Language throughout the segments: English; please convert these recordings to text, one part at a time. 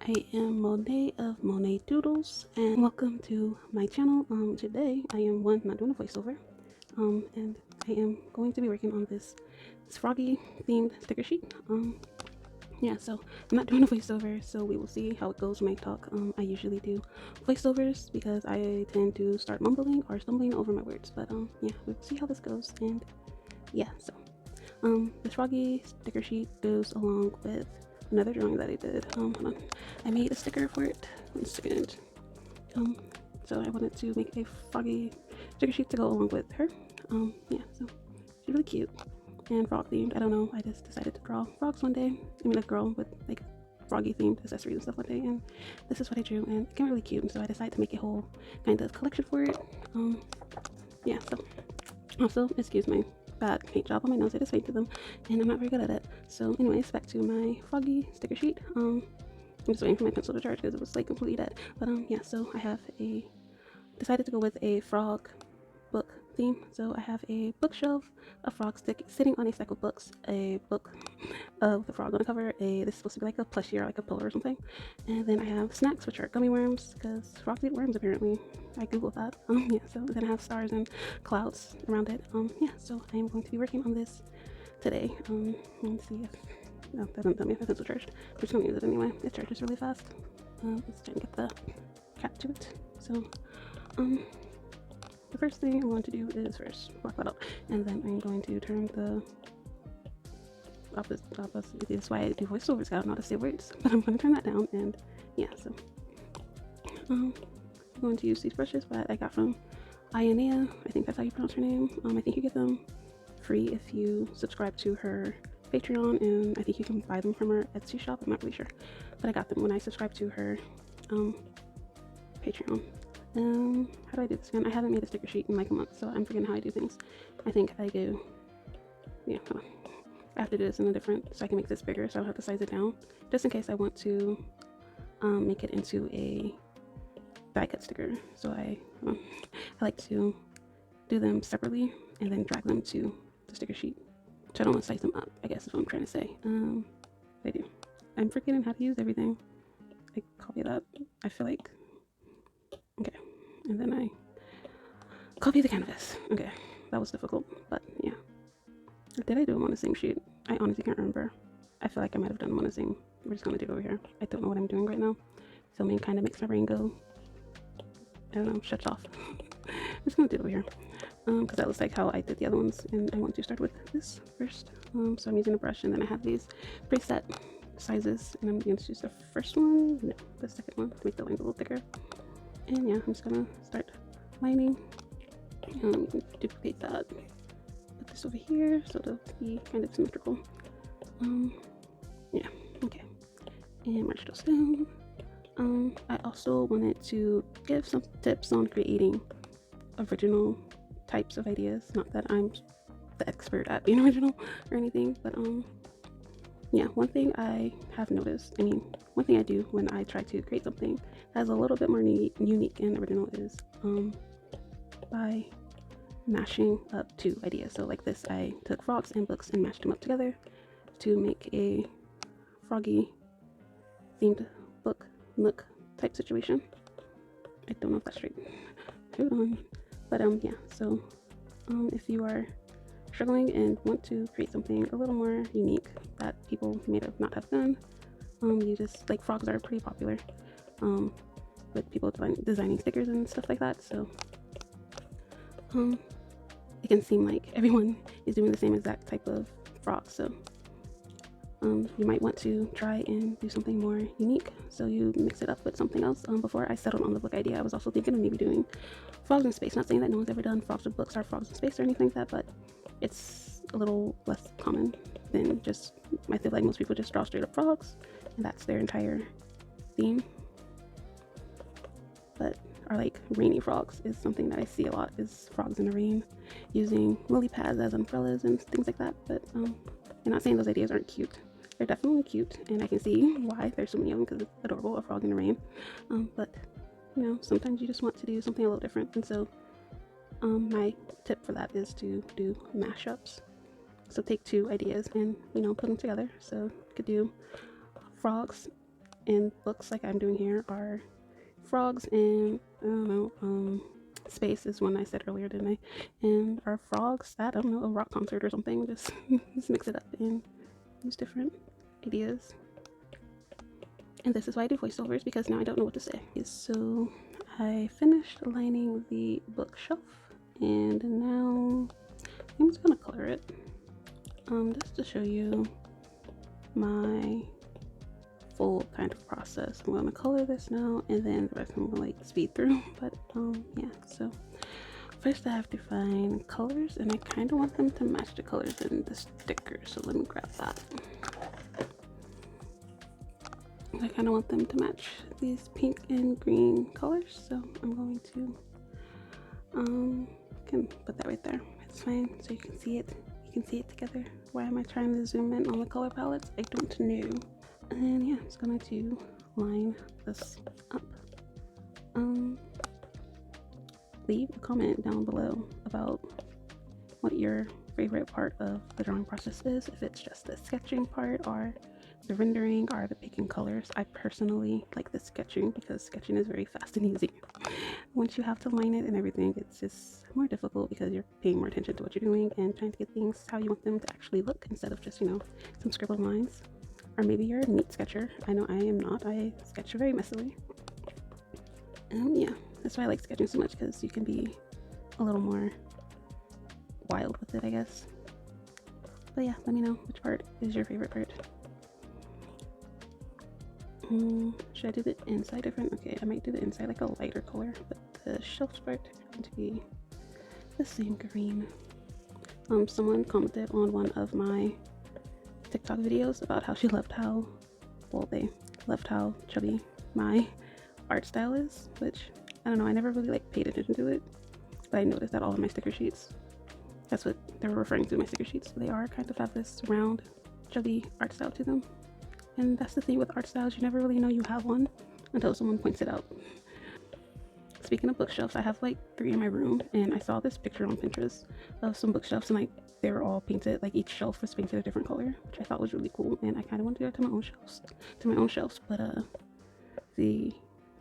I am Monet of Monet Doodles, and welcome to my channel. Today I am not doing a voiceover, and I am going to be working on this Froggy themed sticker sheet. Yeah, so I'm not doing a voiceover, so we will see how it goes when I talk. I usually do voiceovers because I tend to start mumbling or stumbling over my words, but yeah, we'll see how this goes. And yeah, so this Froggy sticker sheet goes along with another drawing that I did. Hold on. I made a sticker for it. 1 second. So I wanted to make a Froggy sticker sheet to go along with her. Yeah, so she's really cute and frog themed. I don't know. I just decided to draw frogs one day. I mean, a girl with like froggy themed accessories and stuff one day, and this is what I drew, and it came really cute. And so I decided to make a whole kind of collection for it. Yeah. So also, excuse my bad paint job on my nose. I just painted them, and I'm not very good at it. So, anyways, back to my Froggy sticker sheet. I'm just waiting for my pencil to charge because it was like completely dead. But yeah. So I have decided to go with a frog book theme. So I have a bookshelf, a frog sitting on a stack of books, a book of the frog on the cover. This is supposed to be like a plushie or like a pillow or something. And then I have snacks, which are gummy worms, because frogs eat worms apparently. I googled that. Yeah. So then I have stars and clouds around it. Yeah. So I am going to be working on this today. Let's see if no, that doesn't tell me if my pencil charged. I'm just gonna use it anyway. It charges really fast. Let's try and get the cap to it. So the first thing I'm going to do is first block that up, and then I'm going to turn the opposite. That's why I do voiceovers. I don't know how to say words, but I'm going to turn that down. And yeah, so I'm going to use these brushes that I got from Ionea. I think that's how you pronounce her name. I think you get them free if you subscribe to her Patreon, and I think you can buy them from her Etsy shop. I'm not really sure, but I got them when I subscribed to her Patreon. How do I do this again? I haven't made a sticker sheet in like a month, so I'm forgetting how I do things. I think I go, yeah, hold on. I have to do this in a different, so I can make this bigger, so I don't have to size it down, just in case I want to make it into a die cut sticker. So I like to do them separately and then drag them to the sticker sheet. So I don't want to size them up, I guess is what I'm trying to say. I do. I'm forgetting how to use everything. I copy that. I feel like, okay, and then I copy the canvas. Okay, that was difficult, but yeah. Did I do them on the same sheet? I honestly can't remember. I feel like I might have done them on the same. We're just gonna do it over here. I don't know what I'm doing right now. Filming kind of makes my brain go, I don't know, shuts off. I'm just gonna do it over here. Because that looks like how I did the other ones, and I want to start with this first. So I'm using a brush, and then I have these preset sizes, and I'm going to use the first one, no, the second one, to make the lines a little thicker. And yeah, I'm just gonna start lining. Duplicate that. Put this over here so it'll be kind of symmetrical. Yeah, okay. And march those down. I also wanted to give some tips on creating original types of ideas. Not that I'm the expert at being original or anything, but yeah, one thing I have noticed, one thing I do when I try to create something that's a little bit more unique and original is by mashing up two ideas. So like this, I took frogs and books and mashed them up together to make a froggy themed book Nook type situation. I don't know if that's straight. Hold on. But yeah, so if you are struggling and want to create something a little more unique that people may not have done, you just, like, frogs are pretty popular with people designing stickers and stuff like that, so it can seem like everyone is doing the same exact type of frog. So you might want to try and do something more unique, so you mix it up with something else. Before I settled on the book idea, I was also thinking of maybe doing frogs in space. Not saying that no one's ever done frogs with books or frogs in space or anything like that, but it's a little less common than just, I feel like most people just draw straight up frogs and that's their entire theme. But are like rainy frogs is something that I see a lot, is frogs in the rain using lily pads as umbrellas and things like that. But I'm not saying those ideas aren't cute. They're definitely cute, and I can see why there's so many of them because it's adorable, a frog in the rain. But you know, sometimes you just want to do something a little different, and so my tip for that is to do mashups. So take two ideas and, you know, put them together. So you could do frogs and books like I'm doing here are frogs and I don't know, space is one I said earlier, didn't I? And our frogs that I don't know, a rock concert or something. Just just mix it up and use different ideas. And this is why I do voiceovers, because now I don't know what to say. So I finished lining the bookshelf, and now I'm just gonna color it. Just to show you my full kind of process. I'm gonna color this now, and then the rest I'm gonna like speed through. But yeah. So first I have to find colors, and I kind of want them to match the colors in the sticker. So let me grab that. I kind of want them to match these pink and green colors, so I'm going to can put that right there. It's fine, so you can see it. You can see it together. Why am I trying to zoom in on the color palettes? I don't know. And yeah, I'm just going to line this up. Leave a comment down below about what your favorite part of the drawing process is. If it's just the sketching part, or the rendering, or the picking colors. I personally like the sketching because sketching is very fast and easy. Once you have to line it and everything, it's just more difficult because you're paying more attention to what you're doing and trying to get things how you want them to actually look, instead of just, you know, some scribbled lines. Or maybe you're a neat sketcher. I know I am not. I sketch very messily. Yeah, that's why I like sketching so much, because you can be a little more wild with it, I guess. But yeah, let me know which part is your favorite part. Should I do the inside different? Okay, I might do the inside like a lighter color, but the shelf part is going to be the same green. Someone commented on one of my TikTok videos about how she loved how, well, they loved how chubby my art style is, which I don't know, I never really like paid attention to it, but I noticed that all of my sticker sheets, that's what they were referring to, my sticker sheets, they are kind of have this round chubby art style to them. And that's the thing with art styles, you never really know you have one until someone points it out. Speaking of bookshelves, I have like 3 in my room, and I saw this picture on Pinterest of some bookshelves, and like they were all painted, like each shelf was painted a different color, which I thought was really cool, and I kind of want to do that to my own shelves, but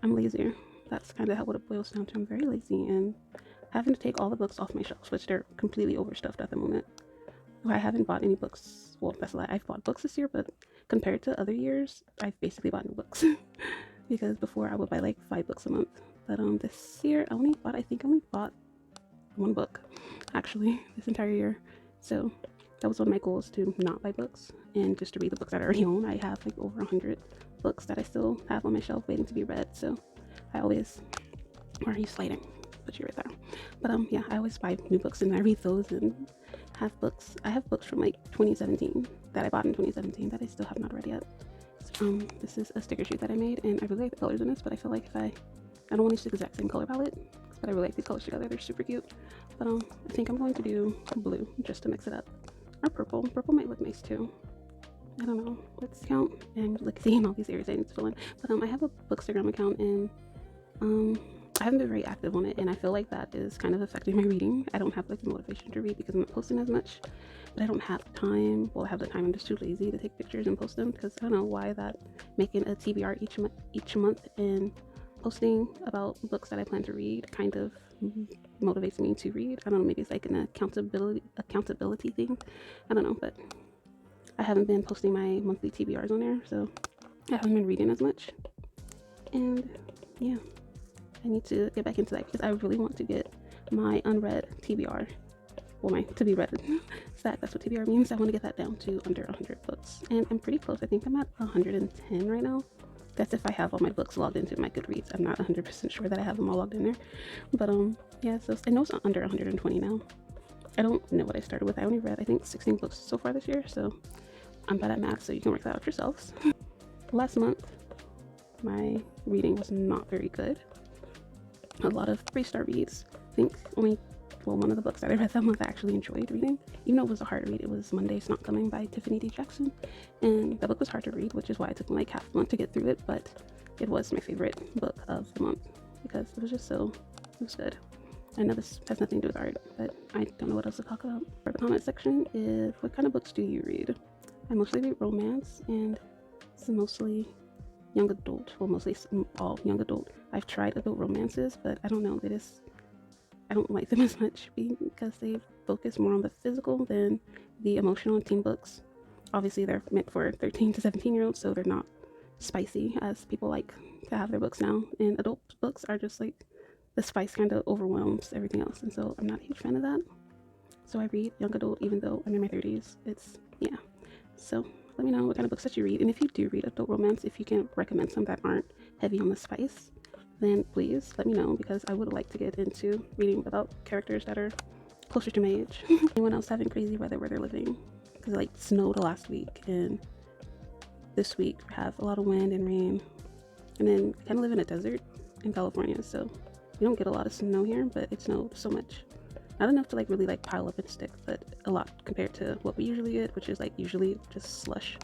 I'm lazier. That's kind of what it boils down to. I'm very lazy and having to take all the books off my shelves, which they're completely overstuffed at the moment. I haven't bought any books. Well, that's a lie. I've bought books this year, but compared to other years, I've basically bought new books. Because before I would buy like 5 books a month. But this year I think I only bought 1 book actually this entire year. So that was one of my goals, to not buy books and just to read the books that I already own. I have like over 100 books that I still have on my shelf waiting to be read. So I always, why are you sliding? Put you right there. But yeah, I always buy new books and I read those and have books. I have books from like 2017 that I bought in 2017 that I still have not read yet. So, this is a sticker sheet that I made, and I really like the colors in this, but I feel like if I don't want to use the exact same color palette, but I really like these colors together. They're super cute. But I think I'm going to do blue just to mix it up, or purple. Purple might look nice too. I don't know. Let's count and like seeing all these areas I need to fill in. But I have a Bookstagram account, and I haven't been very active on it, and I feel like that is kind of affecting my reading. I don't have like the motivation to read because I'm not posting as much, but I don't have time. Well, I have the time. I'm just too lazy to take pictures and post them, because I don't know why that making a TBR each month and posting about books that I plan to read kind of motivates me to read. I don't know, maybe it's like an accountability thing. I don't know, but I haven't been posting my monthly TBRs on there, so I haven't been reading as much. And yeah, I need to get back into that because I really want to get my unread TBR, well, my to be read stack. That's what TBR means. I want to get that down to under 100 books, and I'm pretty close. I think I'm at 110 right now. That's if I have all my books logged into my Goodreads. I'm not 100% sure that I have them all logged in there, but yeah. So I know it's under 120 now. I don't know what I started with. I only read, I think, 16 books so far this year, so I'm bad at math, so you can work that out yourselves. Last month, my reading was not very good. A lot of 3-star reads. I think only, well, one of the books that I read that month I actually enjoyed reading, even though it was a hard read. It was Monday's Not Coming by Tiffany D. Jackson, and that book was hard to read, which is why it took me like half a month to get through it, but it was my favorite book of the month because it was just so, it was good. I know this has nothing to do with art, but I don't know what else to talk about. For the comment section is, what kind of books do you read? I mostly read romance, and it's mostly young adult, well, mostly all young adult. I've tried adult romances, but I don't know, I don't like them as much because they focus more on the physical than the emotional teen books. Obviously, they're meant for 13 to 17-year-olds, so they're not spicy as people like to have their books now. And adult books are just like the spice kind of overwhelms everything else, and so I'm not a huge fan of that. So I read young adult even though I'm in my 30s. It's, yeah. So let me know what kind of books that you read, and if you do read adult romance, if you can recommend some that aren't heavy on the spice, then please let me know, because I would like to get into reading about characters that are closer to my age. Anyone else having crazy weather where they're living? Because it like snowed last week, and this week we have a lot of wind and rain. And then I kind of live in a desert in California, so we don't get a lot of snow here, but it snowed so much. Not enough to like really like pile up and stick, but a lot compared to what we usually get, which is like usually just slush.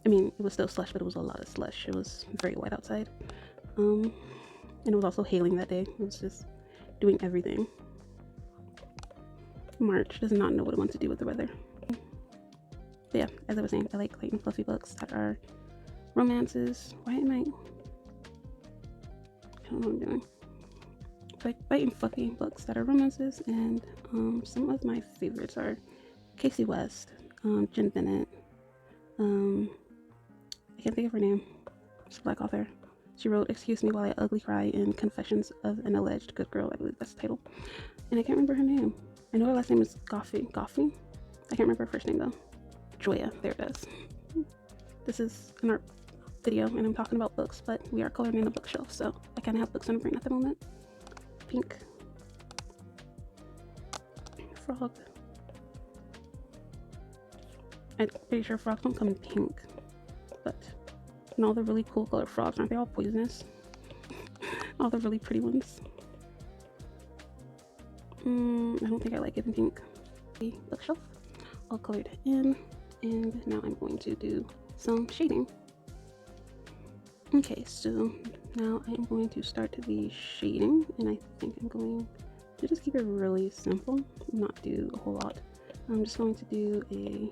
I mean, it was still slush, but it was a lot of slush. It was very wet outside. And it was also hailing that day. It was just doing everything. March does not know what it wants to do with the weather. But yeah, as I was saying, I like light and fluffy books that are romances. Why am I don't know what I'm doing. Like light and fluffy books that are romances, and some of my favorites are Casey West, Jen Bennett. I can't think of her name. She's a Black author. She wrote "Excuse Me While I Ugly Cry" and "Confessions of an Alleged Good Girl." I believe that's the title. And I can't remember her name. I know her last name is Goffey. I can't remember her first name though. Joya. There it is. This is an art video, and I'm talking about books, but we are coloring in a bookshelf, so I kind of have books on the brain at the moment. Pink. Frog. I'm pretty sure frogs don't come in pink, but and all the really cool colored frogs, aren't they all poisonous? All the really pretty ones. I don't think I like it in pink. The bookshelf all colored in, and now I'm going to do some shading. Okay, so now I'm going to start the shading, and I think I'm going to just keep it really simple, not do a whole lot. I'm just going to do a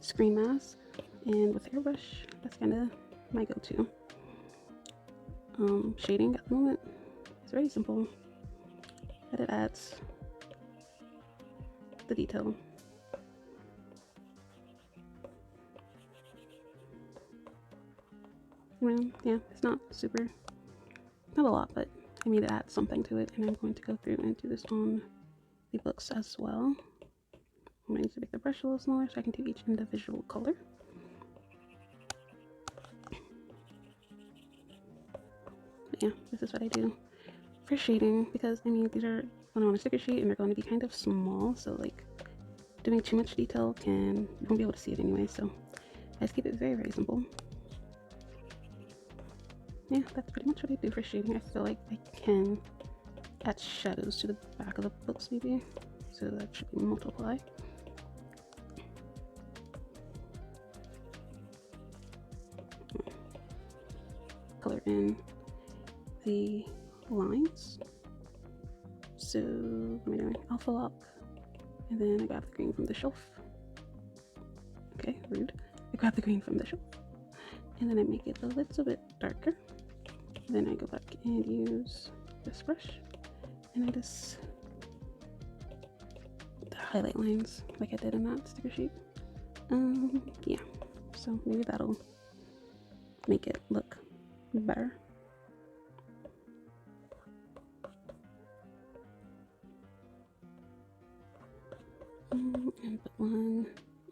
screen mask, and with airbrush, that's kind of my go-to. Shading at the moment is very simple, but it adds the detail. Yeah, it's not a lot, but I mean, it adds something to it, and I'm going to go through and do this on the books as well. I'm going to make the brush a little smaller so I can do each individual color. But yeah, this is what I do for shading, because I mean, these are on a sticker sheet and they're going to be kind of small, so like doing too much detail you won't be able to see it anyway, so I just keep it very, very simple. Yeah, that's pretty much what I do for shading. I feel like I can add shadows to the back of the books maybe, so that should be multiply. Color in the lines. So what am I doing? Alpha lock, and then I grab the green from the shelf. Okay, rude. I grab the green from the shelf, and then I make it a little bit darker. Then I go back and use this brush, and I just highlight lines like I did in that sticker sheet. Yeah, so maybe that'll make it look better. And put one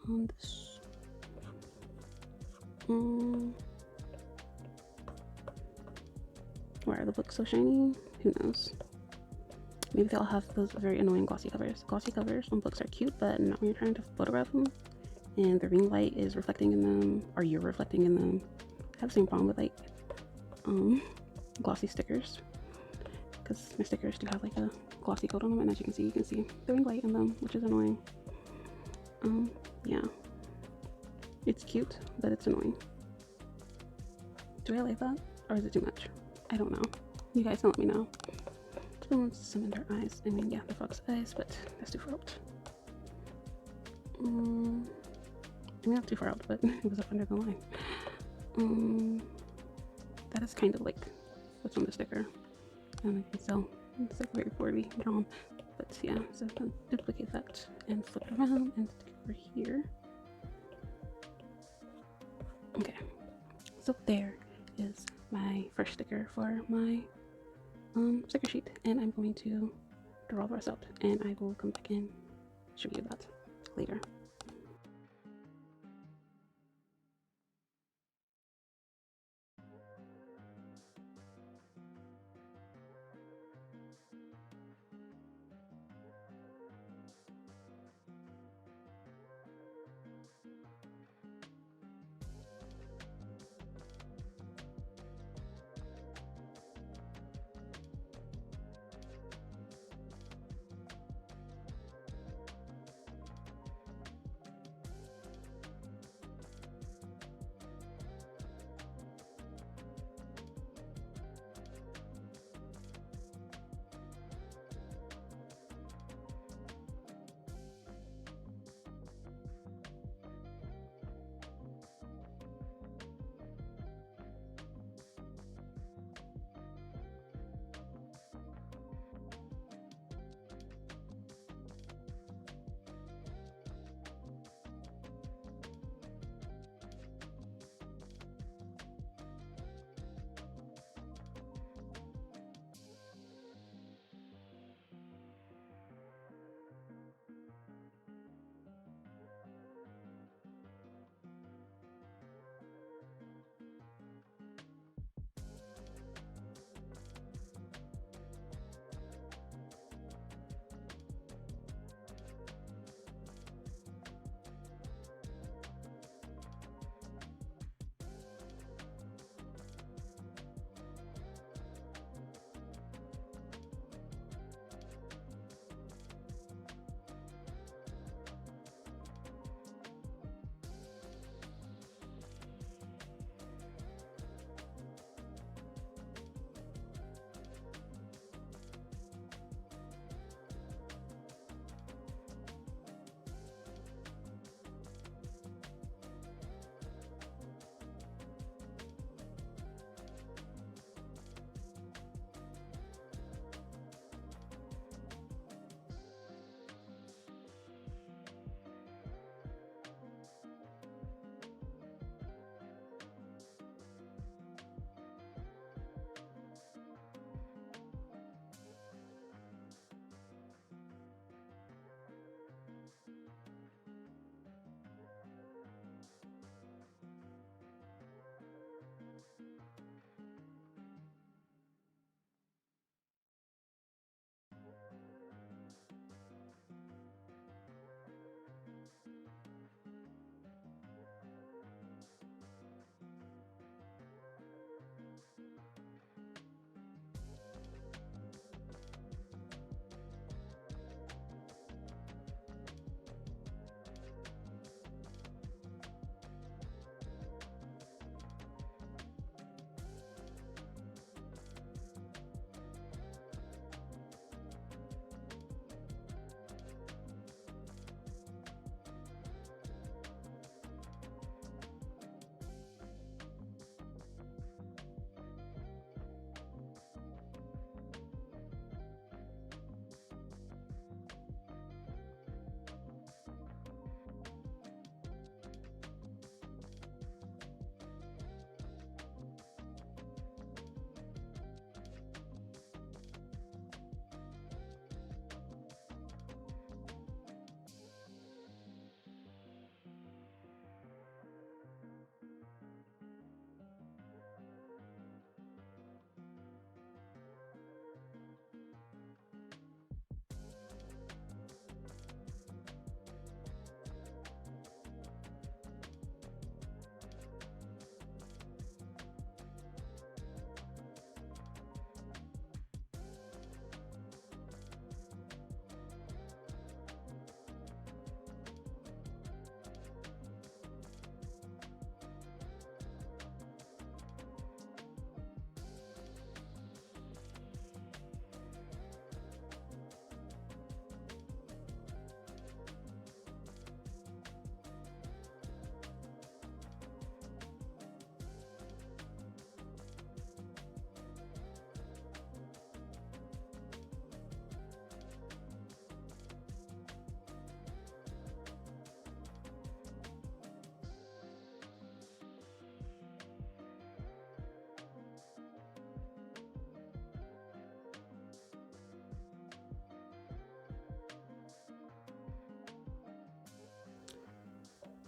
on this. Why are the books so shiny? Who knows? Maybe they'll have those very annoying glossy covers. Glossy covers on books are cute, but not when you're trying to photograph them and the ring light is reflecting in them, or you're reflecting in them. I have the same problem with like glossy stickers, because my stickers do have like a glossy coat on them, and as you can see the ring light in them, which is annoying. Yeah, it's cute, but it's annoying. Do I like that, or is it too much? I don't know. You guys can let me know. Some in their eyes. I mean, yeah, the frog's eyes, but that's too far out. I mean, not too far out, but it was up under the line. that is kind of like what's on the sticker. And so it's like very poorly drawn. But yeah, so I'll duplicate that and flip it around and stick it over here. Okay, so there is my first sticker for my sticker sheet, and I'm going to draw the rest out, and I will come back and show you that later.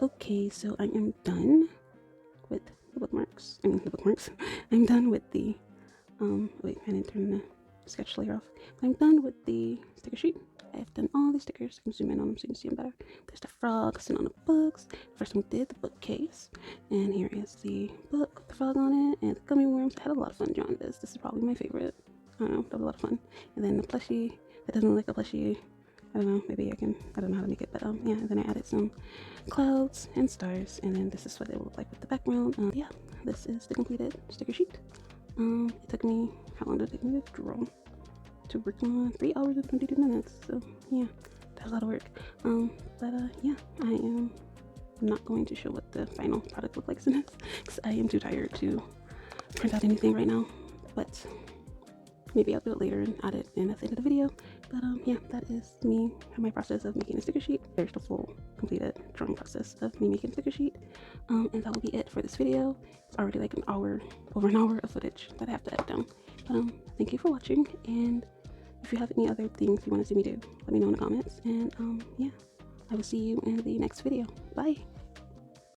Okay, so I am done with the bookmarks. I'm done with the wait, I didn't turn the sketch layer off. I'm done with the sticker sheet. I've done all the stickers. I can zoom in on them so you can see them better. There's the frog sitting on the books. First one did the bookcase, and here is the book with the frog on it and the gummy worms. I had a lot of fun drawing this. This is probably my favorite. I don't know, that was a lot of fun. And then the plushie that doesn't look like a plushie. I don't know, maybe I don't know how to make it, but yeah, and then I added some clouds and stars, and then this is what it will look like with the background. Yeah, this is the completed sticker sheet. It took me, how long did it take me to draw? To work on 3 hours and 22 minutes, so yeah, that's a lot of work. But yeah, I am not going to show what the final product looks like in this, because I am too tired to print out anything right now, but maybe I'll do it later and add it in at the end of the video. But yeah, that is me, my process of making a sticker sheet. There's the full completed drawing process of me making a sticker sheet. And that will be it for this video. It's already like over an hour of footage that I have to edit down. But thank you for watching, and if you have any other things you want to see me do, let me know in the comments. And yeah, I will see you in the next video. Bye!